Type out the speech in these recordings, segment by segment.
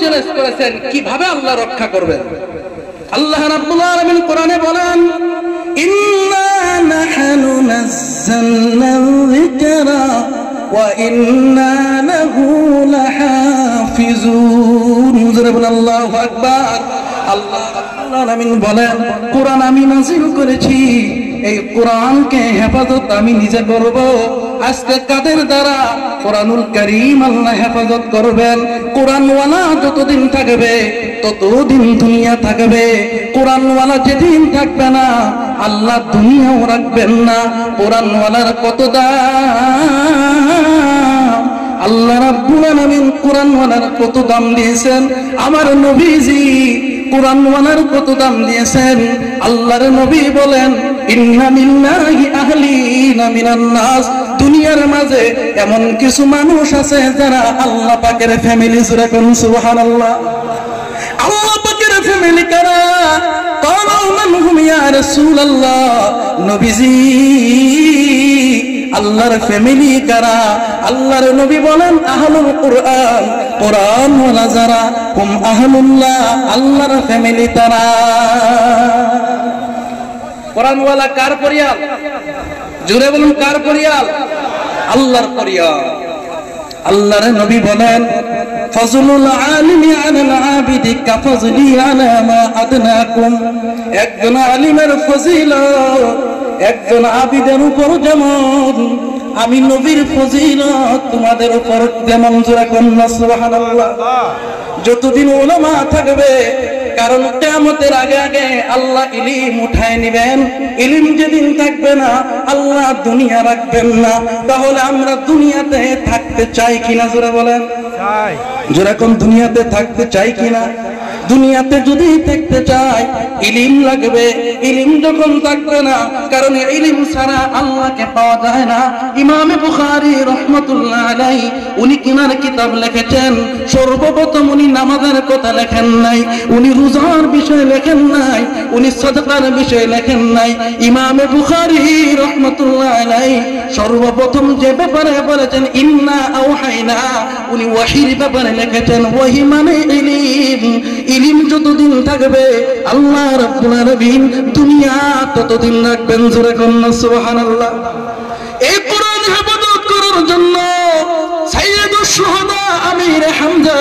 Challenge করেছেন কিভাবে আল্লাহ রক্ষা করবেন। আল্লাহ রাব্বুল আলামিন কোরআনে বলেন, ইন্না নাহনু নাযালনা যিকরা ওয়া ইন্না লাহু লাহাফিজুন। আল্লাহু আকবার। আল্লাহ রাব্বুল আলামিন বলেন, কোরআন আমি নাযিল করেছি, এই কোরআনকে হেফাজত আমি নিজে করব। আজকে কাদের দ্বারা কোরআনুল কারীম আল্লাহ হেফাজত করবেন? কোরআনওয়ালা যতদিন থাকবে ততদিন দুনিয়া থাকবে। কোরআনওয়ালা যেদিন থাকবে না আল্লাহ দুনিয়াও রাখবেন না। কোরআনওয়ালার কত দাম! আল্লাহ রাব্বুল আলামিন কোরআনওয়ালার কত দাম দিয়েছেন। আমার নবীজি কোরআনওয়ালার কত দাম দিয়েছেন। আল্লাহর নবী বলেন, ইন্না লিল্লাহি আহলিনা মিনান নাস। দুনিয়ার মাঝে এমন কিছু মানুষ আছে যারা আল্লাহ পাকের ফ্যামিলি। সূরা কোন সুবহানাল্লাহ। আল্লাহ পাকের ফ্যামিলি কারা? ক্বালু মান হুম ইয়া রাসূলুল্লাহ। নবীজি আল্লাহর ফ্যামিলি কারা? আল্লাহর নবী বলেন, আহলুল কুরআন। কোরআন ওয়ালা যারা হুম আহলুল্লাহ, আল্লাহর ফ্যামিলি তারা। কোরআন ওয়ালা কার পরিয়াল? জোরে বলুন, কার পরিয়াল? আল্লাহর পরিয়াল। আল্লাহর নবী বলেন, ফজলুল আলিমি আলাল আবিদি কাফজলি আলা মা আদনাকুম। একজন আলিমের ফজিলত একজন আবিদের উপর যেমন আমি নবীর ফজিলত তোমাদের উপর তেমন। জোরে কন্যা সুবহানাল্লাহ। যতদিন উলামা থাকবে, কারণ কিয়ামতের আগে আগে আল্লাহ ইলম উঠায় নেবেন। ইলম যেদিন থাকবে না আল্লাহ দুনিয়া রাখবেন না। তাহলে আমরা দুনিয়াতে থাকতে চাই কিনা? জোরে বলেন, চাই। জোরে কোন দুনিয়াতে থাকতে চাই কিনা? দুনিয়াতে যদি থাকতে চাই ইলম লাগবে। ইলম যখন থাকবে না, কারণ ইলম ছাড়া আল্লাহকে পাওয়া যায় না। ইমামে বুখারী রাহমাতুল্লাহ আলাইহি উনি কিনার কিতাব লিখেছেন, সর্বপ্রথম উনি নামাজের কথা লেখেন নাই, উনি রোজার বিষয় লেখেন নাই, উনি সাদাকার বিষয় লেখেন নাই। ইমামে বুখারী রাহমাতুল্লাহ আলাইহি সর্বপ্রথম যে ব্যাপারে বলেছেন ইন্না আওহাইনা, উনি ওয়াহির ব্যাপারে লিখেছেন। ওয়াহি মানে ইলম। ইলম যতদিন থাকবে আল্লাহ রাব্বুল আলামিন দুনিয়া ততদিন রাখবেন। জোরে কন্যা সুবহানাল্লাহ। এই কোরআন হেফাজত করার জন্য সাইয়্যিদুশ শুহাদা আমির হামজা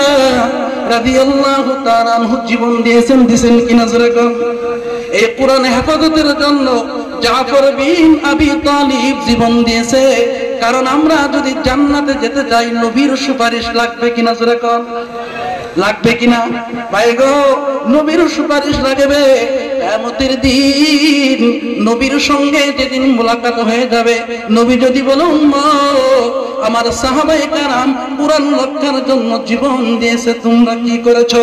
রাদিয়াল্লাহু তাআলা আনহু জীবন দিয়েছেন কিনা? জোরে কোন। এই কোরআন হেফাজতের জন্য জাফর বিন আবি তালিব জীবন দিয়েছে। কারণ আমরা যদি জান্নাতে যেতে চাই নবীর সুপারিশ লাগবে কিনা? জোরে কোন, লাগবে কিনা? ভাই গো, নবীর সুপারিশ লাগবে। কিয়ামতের দিন নবীর সঙ্গে যেদিন মুলাকাত হয়ে যাবে, নবী যদি বলে, উম্মত আমার সাহাবায়ে কেরাম কোরআন রক্ষার জন্য জীবন দিয়েছে, তোমরা কি করেছো?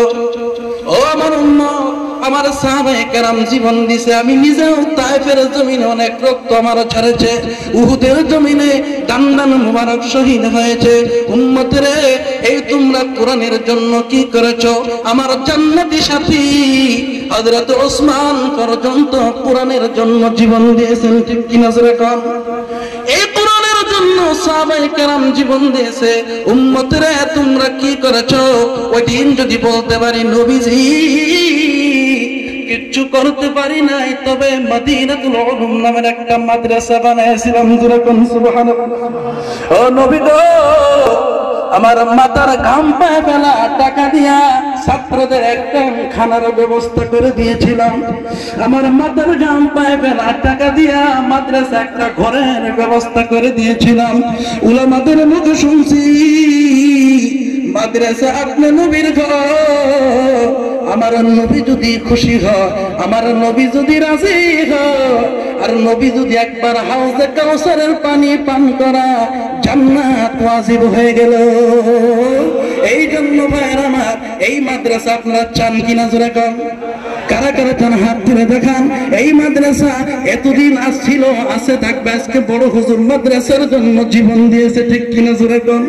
ও আমার উম্মত, আমার সাহাবায়ে কেরাম জীবন দিয়েছে। আমি নিজেও তায়েফের জমিনে অনেক রক্ত আমার ঝরেছে, উহুদের জমিনে দান দান মুবারক শহীদ হয়েছে। উম্মতেরে, এই তোমরা কোরআনের জন্য কি করেছো? আমার জান্নাতি সাথী হযরত ওসমান পর্যন্ত কোরআনের জন্য জীবন দিয়েছেন, ঠিক কিনা? জোরে কোন। এই কোরআনের জন্য সাহাবায়ে কেরাম জীবন দিয়েছে। উম্মতেরে, তোমরা কি করেছো? ওই দিন যদি বলতে পারি নবীজি কিচ্ছু করতে পারি নাই, তবে মদিনাতুল উলুম নামের একটা মাদ্রাসা বানাইছিলাম। জোরে কোন সুবহানাল্লাহ। ও নবী গো, আমার মাথার ঘাম পায়ে ফেলা টাকা দিয়া ছাত্রদের একটা খানার ব্যবস্থা করে দিয়েছিলাম। আমার মাথার ঘাম পায়ে ফেলা টাকা দিয়া মাদ্রাসা একটা ঘরের ব্যবস্থা করে দিয়েছিলাম। উলামাদের মুখে শুনছি মাদ্রাসা আপনি নবীর ঘর। আমার নবী যদি খুশি হয়, আমার নবী যদি রাজি হয়, আর নবী যদি একবার হাউজে কাউসারের পানি পান করা, জান্নাত ওয়াজিব হয়ে গেল। এই জন্য ভাইয়ের আমার, এই মাদ্রাসা আপনারা চান কিনা? জোরে কোন। কারা কারা চান হাত তুলে দেখান। এই মাদ্রাসা এতদিন আসছিল, আছে, থাকবে। আজকে বড় হুজুর মাদ্রাসার জন্য জীবন দিয়েছে, ঠিক কিনা? জোরে কোন।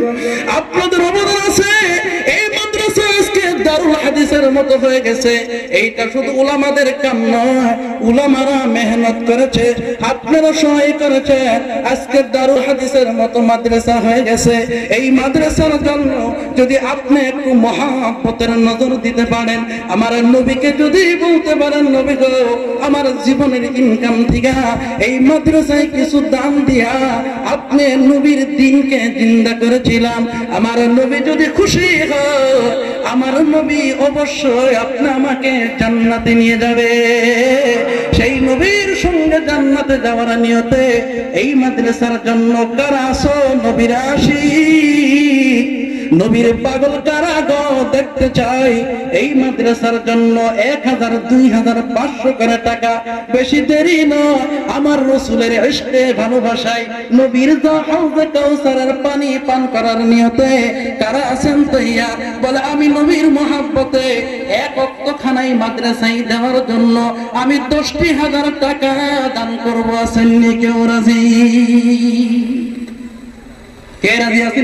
আপনাদের অবদান আছে। এই মাদ্রাসা আজকে দারুল হাদিসের মতো হয়ে গেছে। এইটা শুধু উলামাদের কাম নয়, উলামারা মেহনত করেছে, আপনারা সহায় করেছে, আজকে দারুল হাদিসের মতো মাদ্রাসা হয়ে গেছে। এই মাদ্রাসার জন্য যদি আপনি একটু মহাব্বতের নজর দিতে পারেন, আমার নবীকে যদি বলতে পারেন, নবী গো আমার জীবনের ইনকাম থেকে এই মাদ্রাসায় কিছু দান দিয়া আপনি নবীর দিনকে জিন্দা করেছিলাম, আমার নবী যদি খুশি হয়, আমার নবী অবশ্যই আপনি আমাকে জান্নাতে নিয়ে যাবে। সেই নবীর সঙ্গে জান্নাতে যাওয়ার নিয়তে এই মাদ্রাসার জন্য কারা আসো নবীর আশিক, নবীর পাগল কারা গো দেখতে চাই। এই মাদ্রাসার জন্য 1000, 2000, 500 করে টাকা, বেশি দেরি নয়, আমার রাসূলের ইশকে ভালোবাসায় নবীর হাউজে কাউসারের পানি পান করার নিয়তে কারা আছেন তৈয়ার? বলে আমি নবীর মহব্বতে এক ওয়াক্ত খানাই মাদ্রাসায় দেওয়ার জন্য আমি 10,000 টাকা দান করব। আছেন নি কেউ রাজি? কে রাজি আছেন?